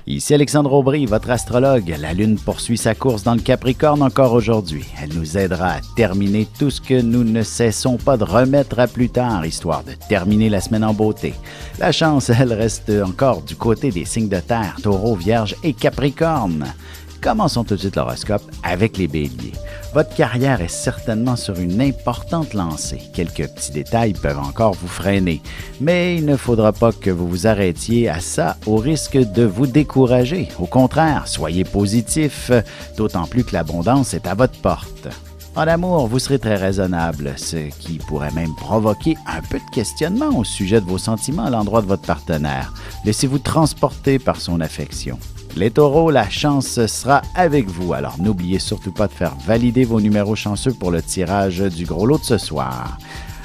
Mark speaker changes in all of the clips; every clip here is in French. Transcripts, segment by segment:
Speaker 1: Ici Alexandre Aubry, votre astrologue. La Lune poursuit sa course dans le Capricorne encore aujourd'hui. Elle nous aidera à terminer tout ce que nous ne cessons pas de remettre à plus tard, histoire de terminer la semaine en beauté. La chance, elle, reste encore du côté des signes de terre, Taureau, Vierge et Capricorne. Commençons tout de suite l'horoscope avec les Béliers. Votre carrière est certainement sur une importante lancée. Quelques petits détails peuvent encore vous freiner, mais il ne faudra pas que vous vous arrêtiez à ça au risque de vous décourager. Au contraire, soyez positif, d'autant plus que l'abondance est à votre porte. En amour, vous serez très raisonnable, ce qui pourrait même provoquer un peu de questionnement au sujet de vos sentiments à l'endroit de votre partenaire. Laissez-vous transporter par son affection. Les taureaux, la chance sera avec vous, alors n'oubliez surtout pas de faire valider vos numéros chanceux pour le tirage du gros lot de ce soir.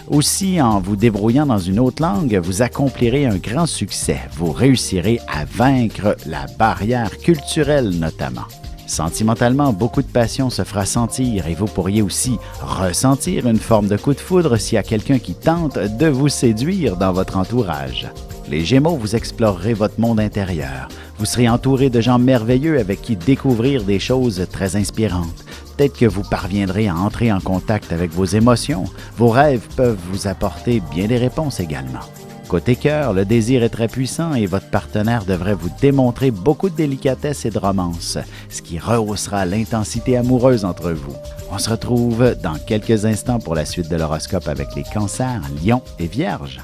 Speaker 1: Aussi, en vous débrouillant dans une autre langue, vous accomplirez un grand succès. Vous réussirez à vaincre la barrière culturelle notamment. Sentimentalement, beaucoup de passion se fera sentir et vous pourriez aussi ressentir une forme de coup de foudre s'il y a quelqu'un qui tente de vous séduire dans votre entourage. Les Gémeaux, vous explorerez votre monde intérieur. Vous serez entouré de gens merveilleux avec qui découvrir des choses très inspirantes. Peut-être que vous parviendrez à entrer en contact avec vos émotions. Vos rêves peuvent vous apporter bien des réponses également. Côté cœur, le désir est très puissant et votre partenaire devrait vous démontrer beaucoup de délicatesse et de romance, ce qui rehaussera l'intensité amoureuse entre vous. On se retrouve dans quelques instants pour la suite de l'horoscope avec les Cancers, Lions et Vierges.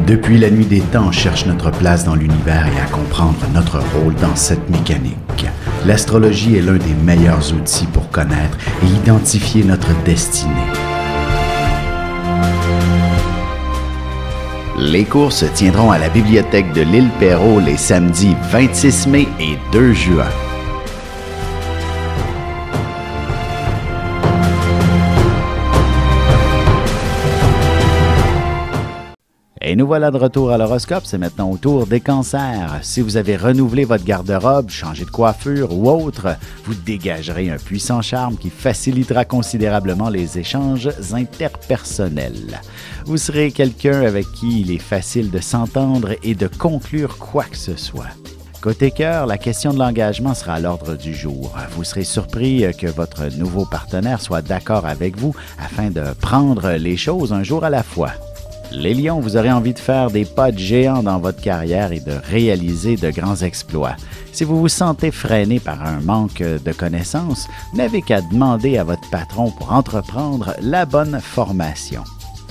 Speaker 2: Depuis la nuit des temps, on cherche notre place dans l'univers et à comprendre notre rôle dans cette mécanique. L'astrologie est l'un des meilleurs outils pour connaître et identifier notre destinée.
Speaker 1: Les cours se tiendront à la bibliothèque de l'île Perrot les samedis 26 mai et 2 juin. Et nous voilà de retour à l'horoscope, c'est maintenant au tour des Cancers. Si vous avez renouvelé votre garde-robe, changé de coiffure ou autre, vous dégagerez un puissant charme qui facilitera considérablement les échanges interpersonnels. Vous serez quelqu'un avec qui il est facile de s'entendre et de conclure quoi que ce soit. Côté cœur, la question de l'engagement sera à l'ordre du jour. Vous serez surpris que votre nouveau partenaire soit d'accord avec vous afin de prendre les choses un jour à la fois. Les Lions, vous aurez envie de faire des pas de géant dans votre carrière et de réaliser de grands exploits. Si vous vous sentez freiné par un manque de connaissances, vous n'avez qu'à demander à votre patron pour entreprendre la bonne formation.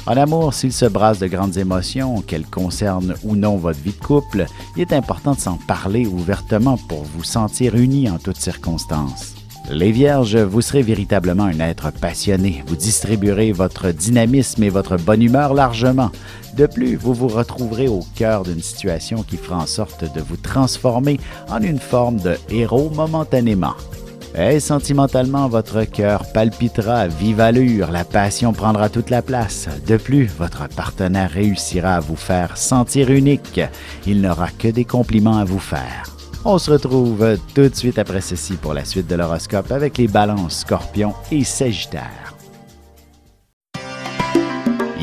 Speaker 1: En amour, s'il se brasse de grandes émotions, qu'elles concernent ou non votre vie de couple, il est important de s'en parler ouvertement pour vous sentir unis en toutes circonstances. Les Vierges, vous serez véritablement un être passionné. Vous distribuerez votre dynamisme et votre bonne humeur largement. De plus, vous vous retrouverez au cœur d'une situation qui fera en sorte de vous transformer en une forme de héros momentanément. Et sentimentalement, votre cœur palpitera à vive allure, la passion prendra toute la place. De plus, votre partenaire réussira à vous faire sentir unique. Il n'aura que des compliments à vous faire. On se retrouve tout de suite après ceci pour la suite de l'horoscope avec les Balances, Scorpions et Sagittaires.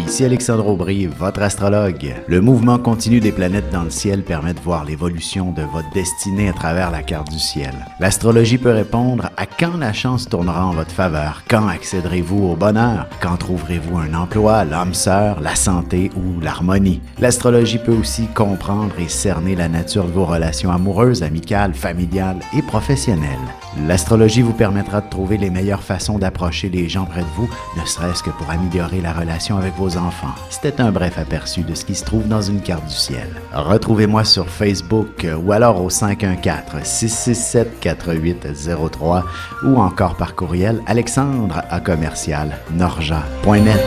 Speaker 1: Ici Alexandre Aubry, votre astrologue. Le mouvement continu des planètes dans le ciel permet de voir l'évolution de votre destinée à travers la carte du ciel. L'astrologie peut répondre à quand la chance tournera en votre faveur, quand accéderez-vous au bonheur, quand trouverez-vous un emploi, l'âme sœur, la santé ou l'harmonie. L'astrologie peut aussi comprendre et cerner la nature de vos relations amoureuses, amicales, familiales et professionnelles. L'astrologie vous permettra de trouver les meilleures façons d'approcher les gens près de vous, ne serait-ce que pour améliorer la relation avec vos enfants. C'était un bref aperçu de ce qui se trouve dans une carte du ciel. Retrouvez-moi sur Facebook ou alors au 514-667-4803 ou encore par courriel alexandre@norja.net.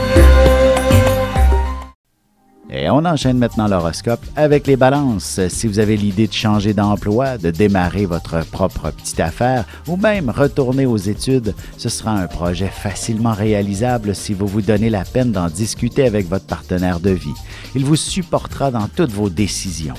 Speaker 1: Et on enchaîne maintenant l'horoscope avec les Balances. Si vous avez l'idée de changer d'emploi, de démarrer votre propre petite affaire ou même retourner aux études, ce sera un projet facilement réalisable si vous vous donnez la peine d'en discuter avec votre partenaire de vie. Il vous supportera dans toutes vos décisions.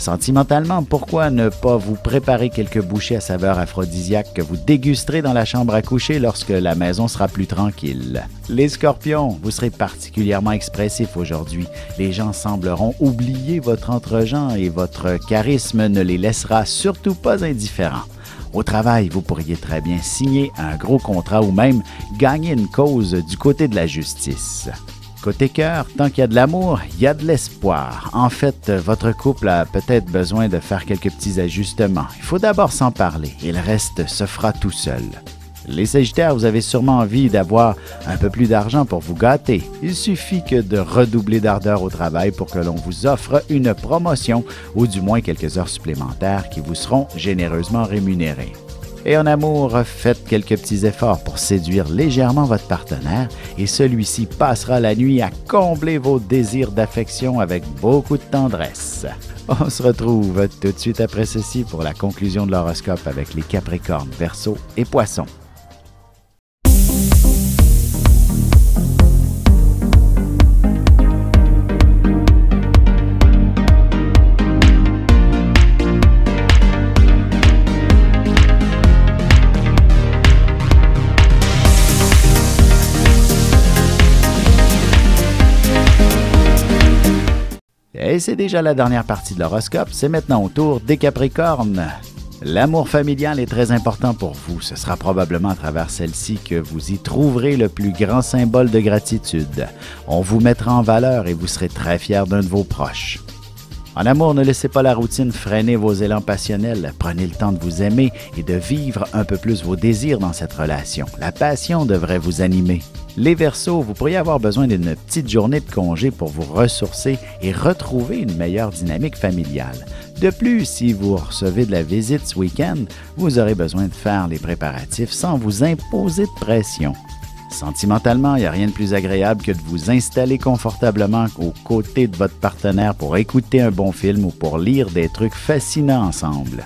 Speaker 1: Sentimentalement, pourquoi ne pas vous préparer quelques bouchées à saveur aphrodisiaque que vous dégusterez dans la chambre à coucher lorsque la maison sera plus tranquille? Les Scorpions, vous serez particulièrement expressifs aujourd'hui. Les gens sembleront oublier votre entre-gens et votre charisme ne les laissera surtout pas indifférents. Au travail, vous pourriez très bien signer un gros contrat ou même gagner une cause du côté de la justice. Côté cœur, tant qu'il y a de l'amour, il y a de l'espoir. En fait, votre couple a peut-être besoin de faire quelques petits ajustements. Il faut d'abord s'en parler et le reste se fera tout seul. Les Sagittaires, vous avez sûrement envie d'avoir un peu plus d'argent pour vous gâter. Il suffit que de redoubler d'ardeur au travail pour que l'on vous offre une promotion ou du moins quelques heures supplémentaires qui vous seront généreusement rémunérées. Et en amour, faites quelques petits efforts pour séduire légèrement votre partenaire et celui-ci passera la nuit à combler vos désirs d'affection avec beaucoup de tendresse. On se retrouve tout de suite après ceci pour la conclusion de l'horoscope avec les Capricornes, Verseaux et Poissons. Et c'est déjà la dernière partie de l'horoscope, c'est maintenant au tour des Capricornes. L'amour familial est très important pour vous. Ce sera probablement à travers celle-ci que vous y trouverez le plus grand symbole de gratitude. On vous mettra en valeur et vous serez très fiers d'un de vos proches. En amour, ne laissez pas la routine freiner vos élans passionnels. Prenez le temps de vous aimer et de vivre un peu plus vos désirs dans cette relation. La passion devrait vous animer. Les Verseaux, vous pourriez avoir besoin d'une petite journée de congé pour vous ressourcer et retrouver une meilleure dynamique familiale. De plus, si vous recevez de la visite ce week-end, vous aurez besoin de faire les préparatifs sans vous imposer de pression. Sentimentalement, il n'y a rien de plus agréable que de vous installer confortablement aux côtés de votre partenaire pour écouter un bon film ou pour lire des trucs fascinants ensemble.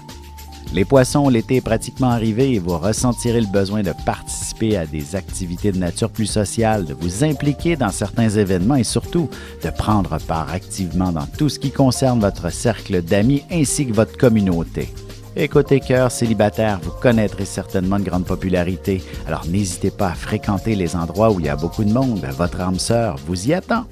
Speaker 1: Les Poissons, l'été est pratiquement arrivé et vous ressentirez le besoin de participer à des activités de nature plus sociale, de vous impliquer dans certains événements et surtout de prendre part activement dans tout ce qui concerne votre cercle d'amis ainsi que votre communauté. Et côté cœur célibataire, vous connaîtrez certainement une grande popularité, alors n'hésitez pas à fréquenter les endroits où il y a beaucoup de monde. Votre âme sœur vous y attend.